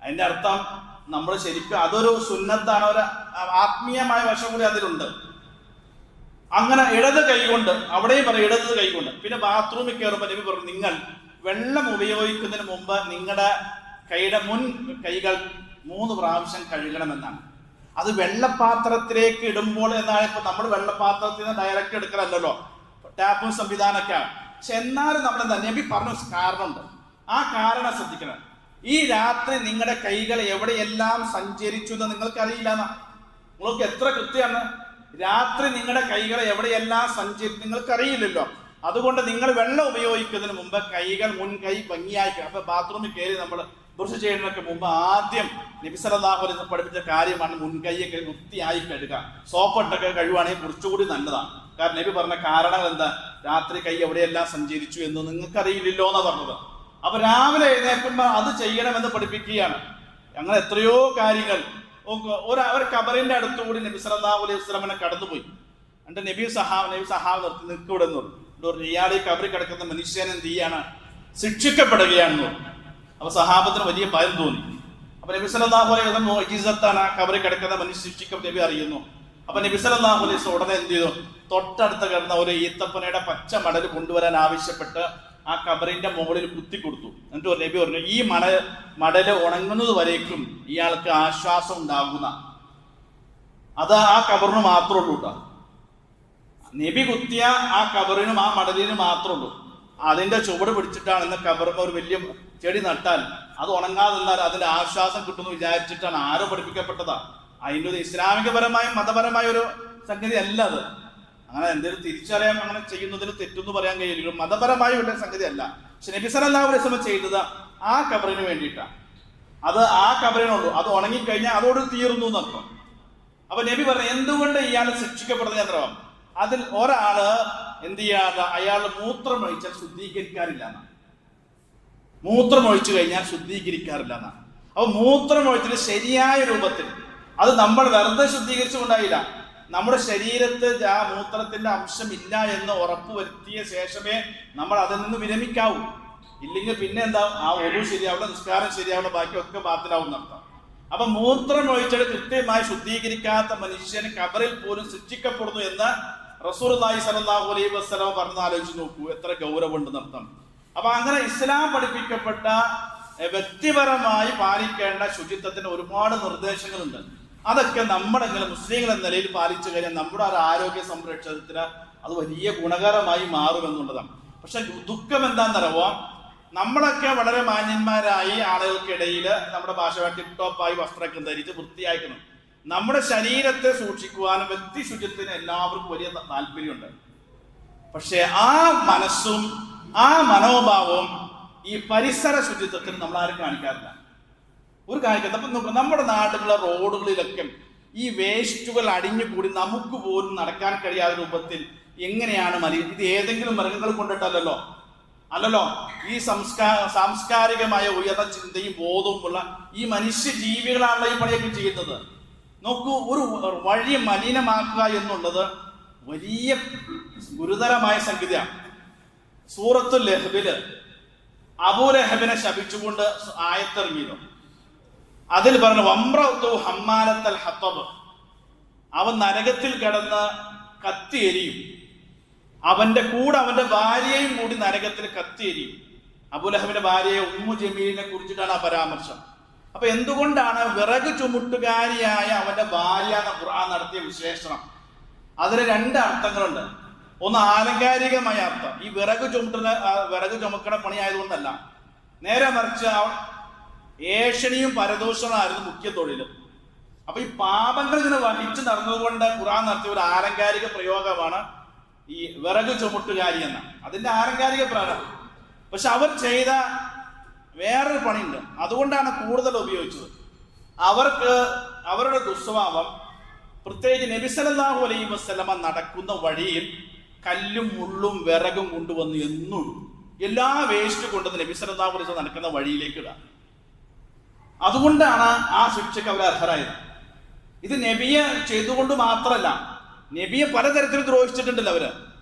അതിന്റെ അർത്ഥം നമ്മൾ ശരിക്കും അതൊരു സുന്നത്താണ്, ഒരു ആത്മീയമായ വശം കൂടി അതിലുണ്ട്. അങ്ങനെ ഇടത് കൈകൊണ്ട്, അവിടെയും പറയും ഇടത് കൈകൊണ്ട്. പിന്നെ ബാത്റൂമിൽ കയറുമ്പോൾ നബി പറഞ്ഞു, നിങ്ങൾ വെള്ളം ഉപയോഗിക്കുന്നതിന് മുമ്പ് നിങ്ങളുടെ കൈയുടെ മുൻ കൈകൾ 3 പ്രാവശ്യം കഴുകണമെന്നാണ്. അത് വെള്ളപാത്രത്തിലേക്ക് ഇടുമ്പോൾ എന്നാണ്. ഇപ്പൊ നമ്മൾ വെള്ളപാത്രത്തിൽ നിന്ന് ഡയറക്റ്റ് എടുക്കലല്ലോ, ടാപ്പും സംവിധാനമൊക്കെ. പക്ഷെ എന്നാലും നമ്മൾ എന്താ നബി പറഞ്ഞു കാരണമുണ്ട്. ആ കാരണം ശ്രദ്ധിക്കണം. ഈ രാത്രി നിങ്ങളുടെ കൈകൾ എവിടെയെല്ലാം സഞ്ചരിച്ചു എന്ന് നിങ്ങൾക്കറിയില്ല. നിങ്ങൾക്ക് എത്ര കൃത്യമാണ്? രാത്രി നിങ്ങളുടെ കൈകൾ എവിടെയെല്ലാം സഞ്ചരിച്ചു നിങ്ങൾക്കറിയില്ലല്ലോ. അതുകൊണ്ട് നിങ്ങൾ വെള്ളം ഉപയോഗിക്കുന്നതിന് മുമ്പ് കൈകൾ മുൻകൈ ഭംഗിയായി. അപ്പൊ ബാത്റൂമിൽ കയറി നമ്മൾ ബ്രഷ് ചെയ്യുന്നതിനൊക്കെ മുമ്പ് ആദ്യം നബി സല്ലല്ലാഹു അലൈഹി വസല്ലം പഠിപ്പിച്ച കാര്യമാണ് മുൻകൈയൊക്കെ വൃത്തിയായി കഴുകുക. സോപ്പിട്ടൊക്കെ കഴുകുവാണെങ്കിൽ കുറച്ചുകൂടി നല്ലതാണ്. കാരണം നബി പറഞ്ഞ കാരണങ്ങൾ എന്താ? രാത്രി കൈ എവിടെയെല്ലാം സഞ്ചരിച്ചു എന്ന് നിങ്ങൾക്കറിയില്ലല്ലോ എന്നാ പറഞ്ഞത്. അപ്പൊ രാവിലെ എഴുന്നേൽക്കുമ്പോൾ അത് ചെയ്യണമെന്ന് പഠിപ്പിക്കുകയാണ്. അങ്ങനെ എത്രയോ കാര്യങ്ങൾ. ഒരു കബറിന്റെ അടുത്തുകൂടി നബി സല്ലല്ലാഹു അലൈഹി വസല്ലമനെ കടന്നുപോയി. എന്നിട്ട് നബി സഹാബ് നിർത്തി നിൽക്കൂടെ എന്ന് പറഞ്ഞു. ഇയാൾ ഈ കബറിൽ കിടക്കുന്ന മനുഷ്യൻ എന്ത് ചെയ്യാണ്? ശിക്ഷിക്കപ്പെടുകയാണെന്ന് പറഞ്ഞു. അപ്പൊ സഹാബത്തിന് വലിയ ഭയം തോന്നി. അപ്പൊ നബി സല്ലല്ലാഹു അലൈഹി വസല്ലം മുഅ്ജിസത്താണ്, ആ കബറിൽ കിടക്കുന്ന മനുഷ്യ ശിക്ഷിക്കും നബി അറിയുന്നു. അപ്പൊ നബി സല്ലല്ലാഹു അലൈഹി വസല്ലം ഉടനെ എന്ത് ചെയ്തു? തൊട്ടടുത്ത് കിടന്ന ഒരു ഈത്തപ്പനയുടെ പച്ച മടൽ കൊണ്ടുവരാൻ ആവശ്യപ്പെട്ട് ആ കബറിന്റെ മുകളിൽ കുത്തി കൊടുത്തു. എന്നിട്ട് നബി പറഞ്ഞു, ഈ മടല് ഉണങ്ങുന്നത് വരേക്കും ഇയാൾക്ക് ആശ്വാസം ഉണ്ടാകുന്ന. അത് ആ കബറിന് മാത്രമേ ഉള്ളൂ കേട്ടോ. നബി കുത്തിയ ആ കബറിനും ആ മടലിനും മാത്രമേ ഉള്ളൂ. അതിന്റെ ചുവട് പിടിച്ചിട്ടാണ് ഇന്ന് കബറിന് ഒരു വലിയ ചെടി നട്ടാൽ അത് ഉണങ്ങാതെന്നാൽ അതിന്റെ ആശ്വാസം കിട്ടുമെന്ന് വിചാരിച്ചിട്ടാണ്. ആരോ പഠിപ്പിക്കപ്പെട്ടതാ. അതിൻ്റെ ഒരു ഇസ്ലാമികപരമായ മതപരമായ ഒരു സംഗതി അല്ല അത്. അങ്ങനെ എന്തെങ്കിലും തിരിച്ചറിയാൻ അങ്ങനെ ചെയ്യുന്നതിന് തെറ്റെന്ന് പറയാൻ കഴിയില്ല. മതപരമായ ഒരു സംഗതി അല്ല. പക്ഷെ നബി സല്ലല്ലാഹു അലൈഹി വസല്ലം ചെയ്തത് ആ കബറിന് വേണ്ടിയിട്ടാണ്. അത് ആ കബറിനുള്ളൂ. അത് ഉണങ്ങിക്കഴിഞ്ഞാൽ അതോട് തീർന്നു എന്നർത്ഥം. അപ്പൊ നബി പറഞ്ഞു, എന്തുകൊണ്ട് ഇയാൾ ശിക്ഷിക്കപ്പെടുന്ന യന്ത്രം? അതിൽ ഒരാള് എന്ത് ചെയ്യാതെ അയാൾ മൂത്രമൊഴിച്ചാൽ ശുദ്ധീകരിക്കാറില്ല എന്നാണ്. മൂത്രമൊഴിച്ചു കഴിഞ്ഞാൽ ശുദ്ധീകരിക്കാറില്ല എന്നാണ്. അപ്പൊ മൂത്രമൊഴിച്ചിട്ട് ശരിയായ രൂപത്തിൽ അത് നമ്മൾ വെറുതെ ശുദ്ധീകരിച്ചുകൊണ്ടായില്ല. നമ്മുടെ ശരീരത്തിൽ ആ മൂത്രത്തിന്റെ അംശമില്ല എന്ന് ഉറപ്പുവരുത്തിയ ശേഷമേ നമ്മൾ അതിൽ നിന്ന് വിരമിക്കാവൂ. ഇല്ലെങ്കിൽ പിന്നെ എന്താ? ആ ഒതു ശരിയാവുന്ന, നിസ്കാരം ശരിയാവുന്ന, ബാക്കിയൊക്കെ ബാത്തിലാവും നടത്താം. അപ്പൊ മൂത്രമൊഴിച്ചിട്ട് കൃത്യമായി ശുദ്ധീകരിക്കാത്ത മനുഷ്യന് കബറിൽ പോലും ശിക്ഷിക്കപ്പെടുന്നു എന്ന് റസൂലുള്ളാഹി സ്വല്ലല്ലാഹു അലൈഹി വസല്ലം പറഞ്ഞ് ആലോചിച്ച് നോക്കൂ, എത്ര ഗൗരവമുണ്ട് നടത്തം. അപ്പൊ അങ്ങനെ ഇസ്ലാം പഠിപ്പിക്കപ്പെട്ട വ്യക്തിപരമായി പാലിക്കേണ്ട ശുചിത്വത്തിന് ഒരുപാട് നിർദ്ദേശങ്ങളുണ്ട്. അതൊക്കെ നമ്മളെങ്ങനെ മുസ്ലിങ്ങൾ എന്ന നിലയിൽ പാലിച്ചു കഴിഞ്ഞാൽ നമ്മുടെ ഒരു ആരോഗ്യ സംരക്ഷണത്തിന് അത് വലിയ ഗുണകരമായി മാറുമെന്നുള്ളതാണ്. പക്ഷെ ദുഃഖം എന്താണെന്നറിയോ? നമ്മളൊക്കെ വളരെ മാന്യന്മാരായി ആളുകൾക്കിടയിൽ നമ്മുടെ ഭാഷ ടിപ് ടോപ്പായി വസ്ത്രമൊക്കെ ധരിച്ച് വൃത്തിയാക്കുന്നു. നമ്മുടെ ശരീരത്തെ സൂക്ഷിക്കുവാനും വ്യക്തി ശുചിത്വത്തിന് എല്ലാവർക്കും വലിയ താല്പര്യമുണ്ട്. പക്ഷെ ആ മനസ്സും ആ മനോഭാവവും ഈ പരിസര ശുചിത്വത്തിന് നമ്മൾ ആരും കാണിക്കാറില്ല. ഒരു കാണിക്കുന്നത് അപ്പം നമ്മുടെ നാട്ടിലുള്ള റോഡുകളിലൊക്കെ ഈ വേസ്റ്റുകൾ അടിഞ്ഞുകൂടി നമുക്ക് പോലും നടക്കാൻ കഴിയാത്ത രൂപത്തിൽ എങ്ങനെയാണ് ഇത് ഏതെങ്കിലും മൃഗങ്ങൾ കൊണ്ടിട്ടല്ലോ അല്ലല്ലോ. ഈ സാംസ്കാരികമായ ഉയർന്ന ചിന്തയും ബോധവുമുള്ള ഈ മനുഷ്യ ജീവികളാണല്ലോ ഈ പണിയൊക്കെ ചെയ്യുന്നത്. നോക്കൂ, ഒരു വഴി മലിനമാക്കുക എന്നുള്ളത് വലിയ ഗുരുതരമായ സംഗതിയാണ്. സൂറത്തുൽ ലഹ്ബില് അബൂലഹബിനെ ശപിച്ചുകൊണ്ട് ആയത്തിറങ്ങിയിരുന്നു. അതിൽ പറഞ്ഞു വംറത്തു ഹമ്മാലത്തൽ ഹത്തബ്, അവൻ നരകത്തിൽ കിടന്ന് കത്തിയെരിയും, അവന്റെ കൂടെ അവന്റെ ഭാര്യയും കൂടി നരകത്തിൽ കത്തിയെരിയും. അബൂലഹബിന്റെ ഭാര്യയെ ഉമ്മു ജമീലിനെ കുറിച്ചിട്ടാണ് ആ പരാമർശം. അപ്പൊ എന്തുകൊണ്ടാണ് വിറക് ചുമട്ടുകാരിയായ അവന്റെ ഭാര്യ എന്ന ഖുർആൻ നടത്തിയ വിശേഷണം? അതിന് രണ്ട് അർത്ഥങ്ങളുണ്ട്. ഒന്ന് ആലങ്കാരികമായ അർത്ഥം, ഈ വിറക് ചുമക്കണ പണി ആയതുകൊണ്ടല്ല, നേരെ മറിച്ച് ഏഷണിയും പരദൂഷണമായിരുന്നു മുഖ്യ തൊഴിൽ. അപ്പൊ ഈ പാപങ്ങൾ ഇങ്ങനെ വഹിച്ചു നടന്നതുകൊണ്ട് ഖുർആൻ നടത്തിയ ഒരു ആലങ്കാരിക പ്രയോഗമാണ് ഈ വിറക് ചുമട്ടുകാരി എന്ന. അതിന്റെ ആലങ്കാരിക പ്രയോഗം. പക്ഷെ അവർ ചെയ്ത വേറൊരു പണിയുണ്ട്, അതുകൊണ്ടാണ് കൂടുതൽ ഉപയോഗിച്ചത്. അവരുടെ ദുസ്വഭാവം, പ്രത്യേകിച്ച് നബി സല്ലല്ലാഹു അലൈഹി വസല്ലമ നടക്കുന്ന വഴിയിൽ കല്ലും മുള്ളും വിറകും കൊണ്ടുവന്ന് എന്നും എല്ലാ വേസ്റ്റ് കൊണ്ടുവന്ന് നബി സല്ലല്ലാഹു അലൈഹി വസല്ലം നടക്കുന്ന വഴിയിലേക്ക് ഇടാം. അതുകൊണ്ടാണ് ആ ശിക്ഷയ്ക്ക് അവർ അർഹരായത്. ഇത് നബിയെ ചെയ്തുകൊണ്ട് മാത്രമല്ല, നബിയെ പലതരത്തിൽ ദ്രോഹിച്ചിട്ടുണ്ടല്ലോ. അവര്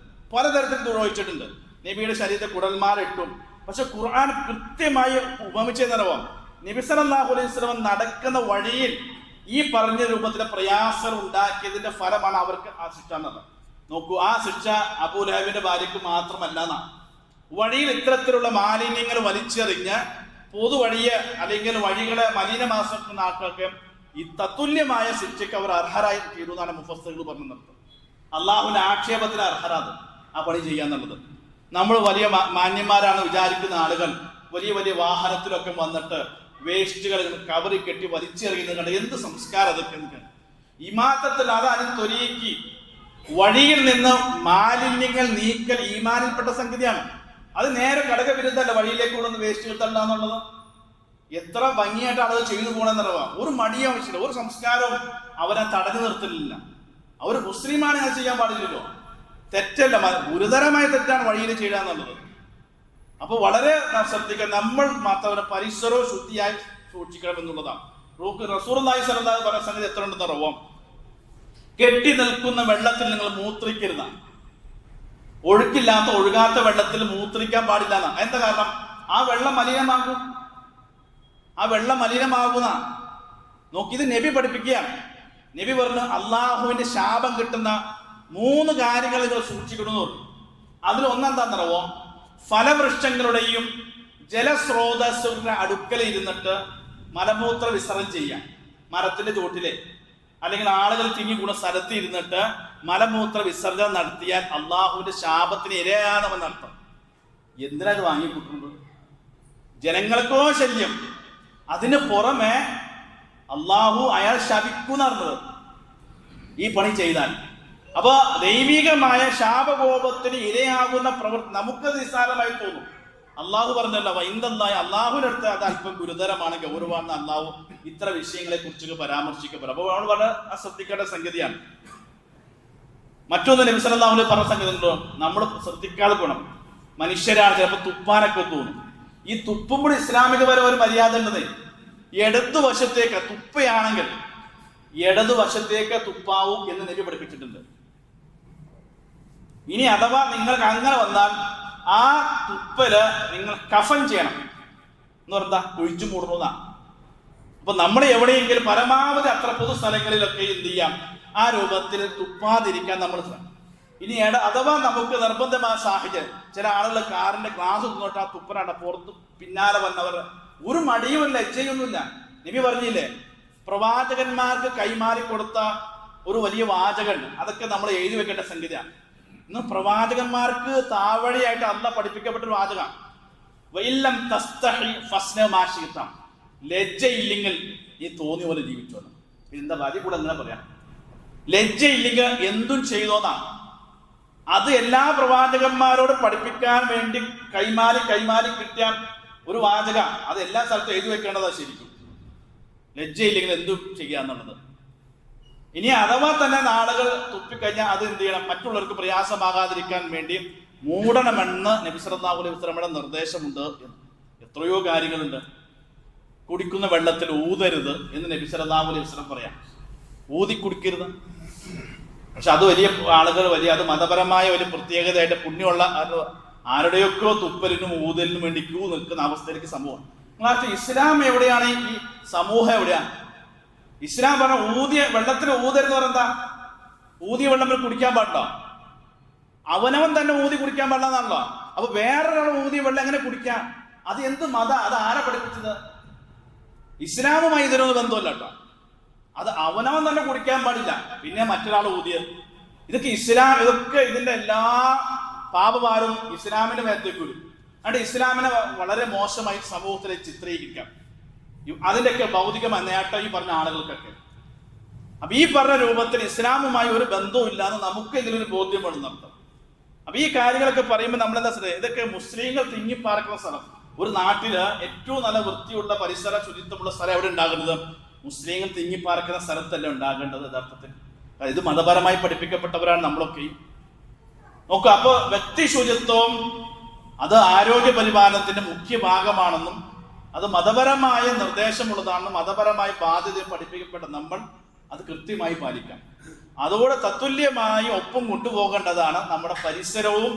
പലതരത്തിൽ ദ്രോഹിച്ചിട്ടുണ്ട്. നബിയുടെ ശരീരത്തെ കുടൽമാരിട്ടും. പക്ഷെ ഖുർആൻ കൃത്യമായി ഉപമിച്ചെന്നറിവാം, നബി സല്ലല്ലാഹു അലൈഹി വസല്ലം നടക്കുന്ന വഴിയിൽ ഈ പറഞ്ഞ രൂപത്തിലെ പ്രയാസം ഉണ്ടാക്കിയതിന്റെ ഫലമാണ് അവർക്ക് ആ ശിക്ഷ എന്നത്. നോക്കൂ, ആ ശിക്ഷ അബൂലഹബിന്റെ ഭാര്യയ്ക്ക് മാത്രമല്ല എന്നാ. വഴിയിൽ ഇത്തരത്തിലുള്ള മാലിന്യങ്ങൾ വലിച്ചെറിഞ്ഞ് പൊതുവഴിയെ അല്ലെങ്കിൽ വഴികളെ മലിനമാക്കുന്ന ആൾക്കൊക്കെ ഈ തത്തുല്യമായ ശിക്ഷയ്ക്ക് അവർ അർഹരായി തീരുന്നാണ് മുഫസ്സിറുകൾ പറഞ്ഞു നിർത്തുന്നത്. അള്ളാഹുവിന്റെ ആക്ഷേപത്തിന് അർഹരാത് ആ പണി ചെയ്യാന്നുള്ളത്. നമ്മൾ വലിയ മാന്യന്മാരാണ് വിചാരിക്കുന്ന ആളുകൾ വലിയ വലിയ വാഹനത്തിലൊക്കെ വന്നിട്ട് വേസ്റ്റുകൾ കവറി കെട്ടി വലിച്ചെറിയുന്നത് കണ്ട് എന്ത് സംസ്കാരം അതൊക്കെ. ഇമാത്തത്തിൽ അതാണ് തൊലീക്കി, വഴിയിൽ നിന്ന് മാലിന്യങ്ങൾ നീക്കൽ ഈമാനിൽപ്പെട്ട സംഗതിയാണ്. അത് നേരെ ഘടകവിരുദ്ധല്ല വഴിയിലേക്ക് കൊണ്ടുവന്ന് വേസ്റ്റ് കിട്ടണ്ട എന്നുള്ളത്. എത്ര ഭംഗിയായിട്ട് ആളുകൾ ചെയ്തു പോകണമെന്നറിയാം. ഒരു മടിയ ആവശ്യമില്ല, ഒരു സംസ്കാരവും അവരെ തടഞ്ഞു നിർത്തുന്നില്ല. അവർ മുസ്ലിമാണ്, അത് ചെയ്യാൻ പാടില്ലല്ലോ. തെറ്റല്ല, ഗുരുതരമായ തെറ്റാണ് വഴിയിൽ ചെയ്യുക എന്നുള്ളത്. അപ്പൊ വളരെ ശ്രദ്ധിക്കാൻ നമ്മൾ മാത്രം പരിസരവും ശുദ്ധിയായി സൂക്ഷിക്കണം എന്നുള്ളതാണ്. റസൂലുള്ളാഹി സ്വല്ലല്ലാഹു അലൈഹി വസല്ലം പറഞ്ഞ സംഗതി എത്ര ഉണ്ടെന്ന് അറിയാം. കെട്ടി നിൽക്കുന്ന വെള്ളത്തിൽ നിങ്ങൾ മൂത്രിക്കരുത്. ഒഴുക്കില്ലാത്ത ഒഴുകാത്ത വെള്ളത്തിൽ മൂത്രിക്കാൻ പാടില്ല എന്നാ. എന്താ കാരണം? ആ വെള്ളം മലിനമാകും. ആ വെള്ളം മലിനമാകുന്ന നോക്കിയത് നബി പഠിപ്പിക്കുകയാണ്. നബി പറഞ്ഞു അള്ളാഹുവിന്റെ ശാപം കിട്ടുന്ന 3 കാര്യങ്ങൾ നിങ്ങൾ സൂക്ഷിക്കണമെന്ന് പറഞ്ഞു. അതിൽ ഒന്നെന്താണെന്നറിയോ? ഫലവൃക്ഷങ്ങളുടെയും ജലസ്രോതസ്സുകളുടെ അടുക്കൽ ഇരുന്നിട്ട് മലമൂത്ര വിസർജനം ചെയ്യാം. മരത്തിന്റെ ചുവട്ടിലെ അല്ലെങ്കിൽ ആളുകൾ തിങ്ങിക്കൂടുന്ന സ്ഥലത്ത് ഇരുന്നിട്ട് മലമൂത്ര വിസർജനം നടത്തിയാൽ അള്ളാഹുവിന്റെ ശാപത്തിന് ഇരയാണെന്നർത്ഥം. എന്തിനാണ് വാങ്ങിക്കൂട്ടുന്നത്? ജനങ്ങൾക്കോ ശല്യം. അതിന് പുറമെ അള്ളാഹു അയാൾ ശപിക്കുന്നറിഞ്ഞത് ഈ പണി ചെയ്താൽ. അപ്പൊ ദൈവികമായ ശാപകോപത്തിന് ഇരയാകുന്ന പ്രവൃത്തി നമുക്ക് നിസ്സാരമായി തോന്നും. അള്ളാഹു പറഞ്ഞല്ലോ വൈന്ദന്തായ അള്ളാഹുവിന്റെ അടുത്ത് അത് അല്പം ഗുരുതരമാണ്, ഗൗരവമാണ്. അള്ളാഹു ഇത്ര വിഷയങ്ങളെ കുറിച്ച് പരാമർശിക്കപ്പെടും. അപ്പോൾ അവൾ വളരെ ശ്രദ്ധിക്കേണ്ട സംഗതിയാണ്. മറ്റൊന്ന് നബി സല്ലല്ലാഹു അലൈഹി പറഞ്ഞ സംഗതി ഉണ്ടോ? നമ്മൾ ശ്രദ്ധിക്കാതെ പോകണം. മനുഷ്യരാണ്, ചിലപ്പോൾ തുപ്പാനൊക്കെ തോന്നും. ഈ തുപ്പുമ്പോൾ ഇസ്ലാമികപരം ഒരു മര്യാദ ഉള്ളത്. ഇടതുവശത്തേക്ക് തുപ്പയാണെങ്കിൽ ഇടതുവശത്തേക്ക് തുപ്പാവൂ എന്ന് നബി പഠിപ്പിച്ചിട്ടുണ്ട്. ഇനി അഥവാ നിങ്ങൾക്ക് അങ്ങനെ വന്നാൽ ആ തുപ്പല് നിങ്ങൾ കഫൻ ചെയ്യണം എന്ന് പറഞ്ഞാ ഒഴിച്ചു മൂടുന്നതാ. അപ്പൊ നമ്മൾ എവിടെയെങ്കിലും പരമാവധി അത്ര പൊതു സ്ഥലങ്ങളിലൊക്കെ എന്ത് ചെയ്യാം, ആ രൂപത്തിൽ തുപ്പാതിരിക്കാൻ നമ്മൾ ഇനി അഥവാ നമുക്ക് നിർബന്ധമായ സാഹചര്യം, ചില ആളുകൾ കാറിന്റെ ഗ്ലാസ് തുന്നിട്ട് ആ തുപ്പനാണ് പുറത്ത് പിന്നാലെ വന്നവർ ഒരു മടിയുമില്ല, ലജ്ജയൊന്നുമില്ല. നബി പറഞ്ഞില്ലേ പ്രവാചകന്മാർക്ക് കൈമാറി കൊടുത്ത ഒരു വലിയ വാചകം, അതൊക്കെ നമ്മൾ എഴുതി വെക്കേണ്ട സംഗതിയാണ്. ഇന്ന് പ്രവാചകന്മാർക്ക് താവഴിയായിട്ട് അള്ളാഹ് പഠിപ്പിക്കപ്പെട്ട ഒരു വാചകമാണ്. വഇല്ലം തസ്തഹി ഫസ്ന മാ ശിഅത. ലജ്ജയില്ലെങ്കിൽ ഈ തോന്നിയ പോലെ ജീവിച്ചോണം. എന്താ ഭാര്യ കൂടെ അങ്ങനെ പറയാം, ലജ്ജയില്ലെങ്കിൽ എന്തും ചെയ്തോന്നാ. അത് എല്ലാ പ്രവാചകന്മാരോട് പഠിപ്പിക്കാൻ വേണ്ടി കൈമാറി കിട്ടിയ ഒരു വാചക. അത് എല്ലാ സ്ഥലത്തും എഴുതി വെക്കേണ്ടതാ ശരിക്കും. ലജ്ജയില്ലെങ്കിൽ എന്തും ചെയ്യാന്നുള്ളത്. ഇനി അഥവാ തന്നെ നാളുകൾ തുപ്പിക്കഴിഞ്ഞാൽ അത് എന്ത് ചെയ്യണം, മറ്റുള്ളവർക്ക് പ്രയാസമാകാതിരിക്കാൻ വേണ്ടി മൂടണമെന്ന് നബി സല്ലല്ലാഹു അലൈഹി വസല്ലമയുടെ നിർദ്ദേശമുണ്ട്. എത്രയോ കാര്യങ്ങളുണ്ട്. കുടിക്കുന്ന വെള്ളത്തിൽ ഊതരുത് എന്ന് നബി സല്ലല്ലാഹു അലൈഹി വസല്ലം പറയാം. ഊതി കുടിക്കരുത്. പക്ഷെ അത് വലിയ ആളുകൾ അത് മതപരമായ ഒരു പ്രത്യേകതയായിട്ട് പുണ്യമുള്ള ആരുടെയൊക്കെയോ തുപ്പലിനും ഊതലിനും വേണ്ടി ക്യൂ നിൽക്കുന്ന അവസ്ഥയിലേക്ക് സമൂഹം. ഇസ്ലാം എവിടെയാണ്? ഈ സമൂഹം എവിടെയാണ്? ഇസ്ലാം പറഞ്ഞ ഊതിയ വെള്ളത്തിൽ ഊതരുന്ന് പറഞ്ഞാ, ഊതിയ വെള്ളം കുടിക്കാൻ പാടില്ല. അവനവൻ തന്നെ ഊതി കുടിക്കാൻ പാടില്ല എന്നാണല്ലോ. അപ്പൊ വേറൊരാൾ ഊതിയ വെള്ളം എങ്ങനെ കുടിക്കാം? അത് എന്ത് മത? അത് ആരാ പഠിപ്പിച്ചത്? ഇസ്ലാമുമായി ഇതിനൊന്നും ബന്ധമല്ല കേട്ടോ. അത് അവനവൻ തന്നെ കുടിക്കാൻ പാടില്ല, പിന്നെ മറ്റൊരാൾ ഊതിയത്. ഇതൊക്കെ ഇതൊക്കെ ഇതിന്റെ എല്ലാ പാപഭാരവും ഇസ്ലാമിന്റെ മേത്തേക്ക് വരും. അതുകൊണ്ട് ഇസ്ലാമിനെ വളരെ മോശമായി സമൂഹത്തിലെ ചിത്രീകരിക്കാം. അതിൻ്റെയൊക്കെ ഭൗതികമായ നേട്ടം ഈ പറഞ്ഞ ആളുകൾക്കൊക്കെ. അപ്പൊ ഈ പറഞ്ഞ രൂപത്തിൽ ഇസ്ലാമുമായി ഒരു ബന്ധവും ഇല്ലാന്ന് നമുക്ക് ഇതിലൊരു ബോധ്യം വേണമെന്നർത്ഥം. അപ്പൊ ഈ കാര്യങ്ങളൊക്കെ പറയുമ്പോൾ നമ്മളെന്താ ശ്രദ്ധിക്കുക, ഇതൊക്കെ മുസ്ലിങ്ങൾ തിങ്ങിപ്പാർക്കുന്ന സ്ഥലം. ഒരു നാട്ടില് ഏറ്റവും നല്ല വൃത്തിയുള്ള പരിസര ശുചിത്വമുള്ള സ്ഥലം എവിടെ ഉണ്ടാകുന്നത്? മുസ്ലിങ്ങൾ തിങ്ങിപ്പാർക്കുന്ന സ്ഥലത്തല്ല ഉണ്ടാകേണ്ടത് യഥാർത്ഥത്തിൽ. ഇത് മതപരമായി പഠിപ്പിക്കപ്പെട്ടവരാണ് നമ്മളൊക്കെ. നോക്കുക, അപ്പൊ വ്യക്തി ശുചിത്വം അത് ആരോഗ്യ പരിപാലനത്തിന്റെ മുഖ്യ ഭാഗമാണെന്നും അത് മതപരമായ നിർദ്ദേശമുള്ളതാണെന്നും മതപരമായ ബാധ്യത പഠിപ്പിക്കപ്പെട്ട നമ്മൾ അത് കൃത്യമായി പാലിക്കാം. അതോടെ തത്തുല്യമായി ഒപ്പം കൊണ്ടുപോകേണ്ടതാണ് നമ്മുടെ പരിസരവും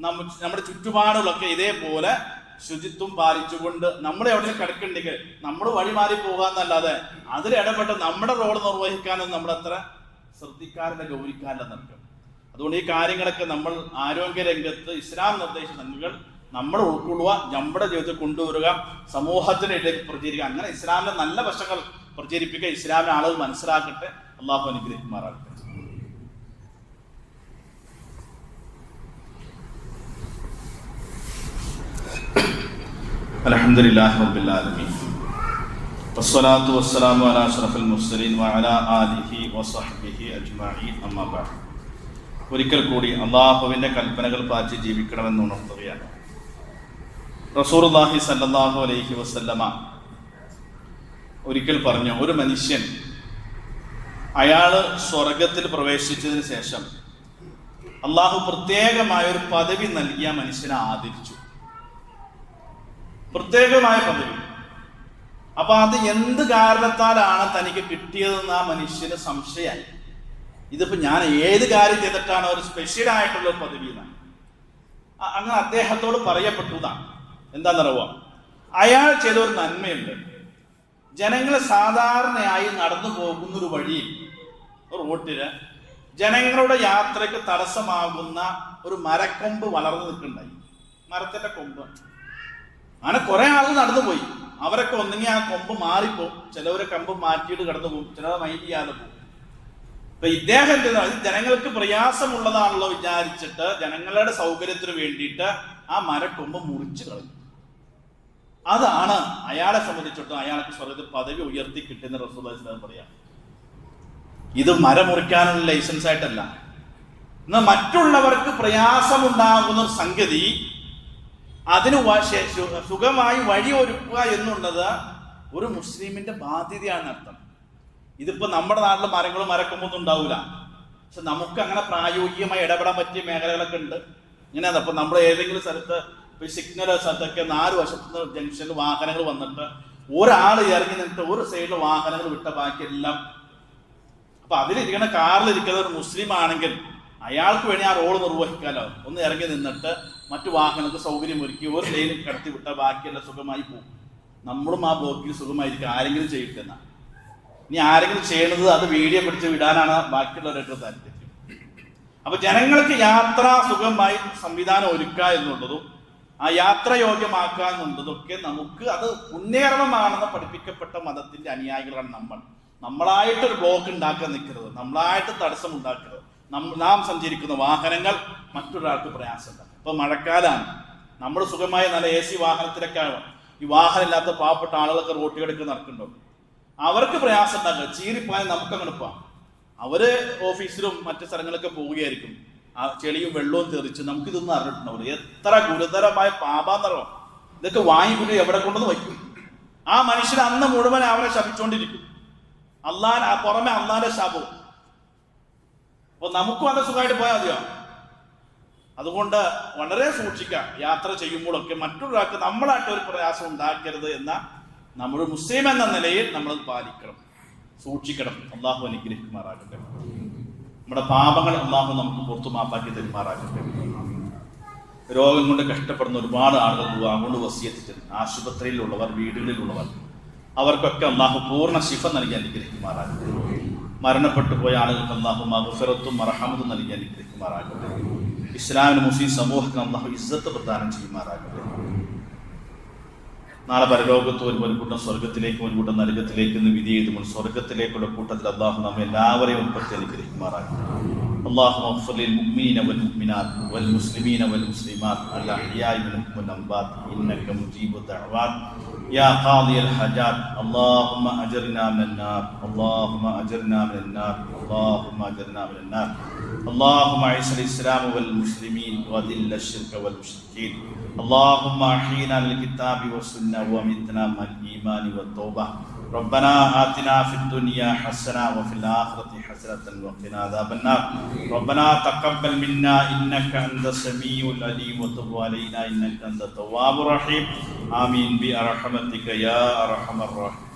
നമ്മുടെ ചുറ്റുപാടുകളൊക്കെ ഇതേപോലെ ശുചിത്വം പാലിച്ചുകൊണ്ട് നമ്മൾ എവിടെയും കിടക്കുന്നുണ്ടെങ്കിൽ നമ്മൾ വഴിമാറി പോകാന്നല്ലാതെ അതിലിടപെട്ട് നമ്മുടെ റോൾ നിർവഹിക്കാനൊന്നും നമ്മളത്ര ശ്രദ്ധിക്കാറില്ല, ഗൗരിക്കാറില്ല നിൽക്കും. അതുകൊണ്ട് ഈ കാര്യങ്ങളൊക്കെ നമ്മൾ ആരോഗ്യ രംഗത്ത് ഇസ്ലാം നിർദ്ദേശ സംഖ്യകൾ നമ്മൾ ഉൾക്കൊള്ളുക, നമ്മുടെ ജീവിതത്തിൽ കൊണ്ടുവരിക, സമൂഹത്തിനിടയിൽ പ്രചരിക്കുക. അങ്ങനെ ഇസ്ലാമിന്റെ നല്ല വശങ്ങൾ പ്രചരിപ്പിക്കുക, ഇസ്ലാമിനെ ആളുകൾ മനസ്സിലാക്കട്ടെ. അള്ളാഹു അനുഗ്രഹിക്കുമാറാകട്ടെ. അൽഹംദുലില്ലാഹി റബ്ബിൽ ആലമീൻ വസ്സലാത്തു വസ്സലാമു അലാ അഷ്റഫിൽ മുർസലീൻ വഅലാ ആലിഹി വസഹ്ബിഹി അജ്മഈൻ. അമ്മാ ബഅദ്. ഒരിക്കൽ കൂടി അള്ളാഹുവിന്റെ കൽപ്പനകൾ പാലിച്ച് ജീവിക്കണമെന്ന് ഉണർത്തുകയാണ്. റസൂലുള്ളാഹി സ്വല്ലല്ലാഹു അലൈഹി വസല്ലമ ഒരിക്കൽ പറഞ്ഞു, ഒരു മനുഷ്യൻ അയാള് സ്വർഗത്തിൽ പ്രവേശിച്ചതിന് ശേഷം അള്ളാഹു പ്രത്യേകമായ ഒരു പദവി നൽകിയ മനുഷ്യനെ ആദരിച്ചു. പ്രത്യേകമായ പദവി. അപ്പൊ അത് എന്ത് കാരണത്താലാണ് തനിക്ക് കിട്ടിയതെന്ന് ആ മനുഷ്യന് സംശയമായി. ഇതിപ്പോ ഞാൻ ഏത് കാര്യം ചെയ്തിട്ടാണ് ഒരു സ്പെഷ്യൽ ആയിട്ടുള്ള ഒരു പദവി എന്നാണ്. അങ്ങനെ അദ്ദേഹത്തോട് പറയപ്പെട്ടതാണ്. എന്താണെന്നറിയാമോ? അയാൾ ചെയ്ത ഒരു നന്മയുണ്ട്. ജനങ്ങൾ സാധാരണയായി നടന്നു പോകുന്നൊരു വഴിയിൽ റോട്ടില് ജനങ്ങളുടെ യാത്രയ്ക്ക് തടസ്സമാകുന്ന ഒരു മരക്കൊമ്പ് വളർന്നു നിൽക്കുന്നുണ്ടായി. മരത്തിന്റെ കൊമ്പ്. അങ്ങനെ കുറെ ആളുകൾ നടന്നു പോയി. അവരൊക്കെ ഒന്നെങ്കിൽ ആ കൊമ്പ് മാറിപ്പോവും, ചിലവരെ കൊമ്പ് മാറ്റിയിട്ട് കടന്നു പോകും, ചിലർ മൈൻഡ് ചെയ്യാതെ പോകും. അപ്പൊ ഇദ്ദേഹം ജനങ്ങൾക്ക് പ്രയാസമുള്ളതാണല്ലോ വിചാരിച്ചിട്ട് ജനങ്ങളുടെ സൗകര്യത്തിന് വേണ്ടിയിട്ട് ആ മരക്കൊമ്പ് മുറിച്ചു കളഞ്ഞു. അതാണ് അയാളെ സംബന്ധിച്ചിടത്തോളം അയാൾക്ക് സ്വർഗ്ഗത്തിൽ പദവി ഉയർത്തി കിട്ടുന്ന റസൂലുള്ളാഹി സ്വല്ലല്ലാഹു അലൈഹി വസല്ലം പറയാം. ഇത് മരം മുറിക്കാനുള്ള ലൈസൻസ് ആയിട്ടല്ല. എന്നാൽ മറ്റുള്ളവർക്ക് പ്രയാസമുണ്ടാകുന്ന ഒരു സംഗതി അതിന് സുഖമായി വഴിയൊരുക്കുക എന്നുള്ളത് ഒരു മുസ്ലിമിന്റെ ബാധ്യതയാണ് അർത്ഥം. ഇതിപ്പോ നമ്മുടെ നാട്ടിൽ മരങ്ങളും മരക്കൊമ്പൊന്നും ഉണ്ടാവില്ല. പക്ഷെ നമുക്ക് അങ്ങനെ പ്രായോഗികമായി ഇടപെടാൻ പറ്റിയ മേഖലകളൊക്കെ ഉണ്ട്. ഇങ്ങനെയാണ്. അപ്പൊ നമ്മൾ ഏതെങ്കിലും സ്ഥലത്ത് സിഗ്നൽ സ്ഥലത്തൊക്കെ 4 വശത്തുനിന്ന് ജംഗ്ഷനിൽ വാഹനങ്ങൾ വന്നിട്ട് ഒരാൾ ഇറങ്ങി നിന്നിട്ട് ഒരു സൈഡിൽ വാഹനങ്ങൾ വിട്ട ബാക്കിയെല്ലാം. അപ്പൊ അതിലിരിക്കുന്ന കാറിലിരിക്കുന്ന ഒരു മുസ്ലിം ആണെങ്കിൽ അയാൾക്ക് വേണ്ടി ആ റോഡ് നിർവഹിക്കാമല്ലോ. ഒന്ന് ഇറങ്ങി നിന്നിട്ട് മറ്റു വാഹനങ്ങൾക്ക് സൗകര്യം ഒരുക്കി ഒരു ലൈനിൽ കടത്തി വിട്ട ബാക്കിയെല്ലാം സുഖമായി പോകും. നമ്മളും ആ ബ്ലോക്കിൽ സുഖമായിരിക്കും. ആരെങ്കിലും ചെയ്യിട്ടെന്ന ഇനി ആരെങ്കിലും ചെയ്യണത് അത് വീഡിയോ പിടിച്ച് വിടാനാണ് ബാക്കിയുള്ളവരുടെ താല്പര്യം. അപ്പൊ ജനങ്ങൾക്ക് യാത്ര സുഖമായി സംവിധാനം ഒരുക്കുക എന്നുള്ളതും ആ യാത്രയോഗ്യമാക്കുക എന്നുള്ളതൊക്കെ നമുക്ക് അത് പുണ്യകർമ്മമാണെന്ന് പഠിപ്പിക്കപ്പെട്ട മതത്തിന്റെ അനുയായികളാണ് നമ്മൾ. നമ്മളായിട്ടൊരു ബ്ലോക്ക് ഉണ്ടാക്കാൻ നിൽക്കരുത്, നമ്മളായിട്ട് തടസ്സം ഉണ്ടാക്കരുത്. നാം സഞ്ചരിക്കുന്ന വാഹനങ്ങൾ മറ്റൊരാൾക്ക് പ്രയാസമുണ്ടാക്കും. ഇപ്പൊ മഴക്കാലാണ്, നമ്മൾ സുഖമായ നല്ല AC വാഹനത്തിലൊക്കെയാണ്. ഈ വാഹനം ഇല്ലാത്ത പാവപ്പെട്ട ആളുകളൊക്കെ റോട്ടുകൾക്ക് നടക്കുന്നുണ്ടോ? അവർക്ക് പ്രയാസം ഉണ്ടാക്കുക. ചീറിപ്പായ നമുക്ക് അങ്ങനെ പോവാം. അവര് ഓഫീസിലും മറ്റു സ്ഥലങ്ങളൊക്കെ പോവുകയായിരിക്കും. ആ ചെളിയും വെള്ളവും തെറിച്ച് നമുക്കിതൊന്നും അറിഞ്ഞിട്ടുണ്ടാവില്ല. എത്ര ഗുരുതരമായ പാപാന്നറിയാം. ഇതൊക്കെ വാങ്ങിക്കൊണ്ട് എവിടെ കൊണ്ടുവന്ന് വയ്ക്കും. ആ മനുഷ്യൻ അന്ന് മുഴുവൻ അവനെ ശപിച്ചുകൊണ്ടിരിക്കും. പുറമെ അള്ളാന്റെ ശാപവും. അപ്പൊ നമുക്കും അത് സുഖമായിട്ട് പോയാൽ മതിയോ? അതുകൊണ്ട് വളരെ സൂക്ഷിക്കാം. യാത്ര ചെയ്യുമ്പോഴൊക്കെ മറ്റൊരാൾക്ക് നമ്മളായിട്ട് ഒരു പ്രയാസം ഉണ്ടാക്കരുത് എന്ന നമ്മുടെ മുസ്ലിം എന്ന നിലയിൽ നമ്മൾ പാലിക്കണം, സൂക്ഷിക്കണം. അള്ളാഹു അനുഗ്രഹിക്കുമാറാകട്ടെ. നമ്മുടെ പാപങ്ങൾ അള്ളാഹു നമുക്ക് പുറത്തു മാപ്പാക്കി തരുമാറാകട്ടെ. രോഗം കൊണ്ട് കഷ്ടപ്പെടുന്ന ഒരുപാട് ആളുകൾ അതുകൊണ്ട് വസിയത്ത്, ആശുപത്രിയിലുള്ളവർ, വീടുകളിലുള്ളവർ, അവർക്കൊക്കെ അള്ളാഹു പൂർണ്ണ ശിഫ നൽകി അനുഗ്രഹിക്കുമാറാകട്ടെ. മരണപ്പെട്ടു പോയ ആളുകൾക്ക് അള്ളാഹു മഗ്ഫിറത്തും മർഹമത്തും നൽകി അനുഗ്രഹിക്കുമാറാകട്ടെ. ഇസ്ലാമിന് മുസ്ലിം സമൂഹത്തിന് അള്ളാഹു ഇസ്സത്ത് പ്രദാനം ചെയ്യുമാറാകട്ടെ. നാളെ പരലോകത്ത് ഒരു കൂട്ടം സ്വർഗത്തിലേക്കും ഒരു കൂട്ടം നരകത്തിലേക്ക് വിധി എഴുതുമ്പോൾ സ്വർഗത്തിലേക്കുള്ള കൂട്ടത്തിൽ അള്ളാഹു നമ്മെ എല്ലാവരെയും ഉൾപ്പെടുത്തി അനുഗ്രഹിക്കുമാറാകട്ടെ. اللهم اغفر للمؤمنين والمؤمنات والمسلمين والمسلمات الأحياء منهم والأموات إنك مجيب الدعوات يا قاضي الحاجات. اللهم أجرنا من النار، اللهم أجرنا من النار، اللهم أجرنا من النار. اللهم أعز الإسلام والمسلمين وذل الشرك والمشركين. اللهم أحينا للكتاب والسنة وأمتنا مع الإيمان والتوبة. ربنا آتنا في الدنيا حسنة وفي الآخرة حسنة وقنا عذاب النار. ربنا تقبل منا إنك أنت السميع العليم وتب علينا إنك أنت التواب الرحيم. آمين برحمتك يا أرحم الراحمين.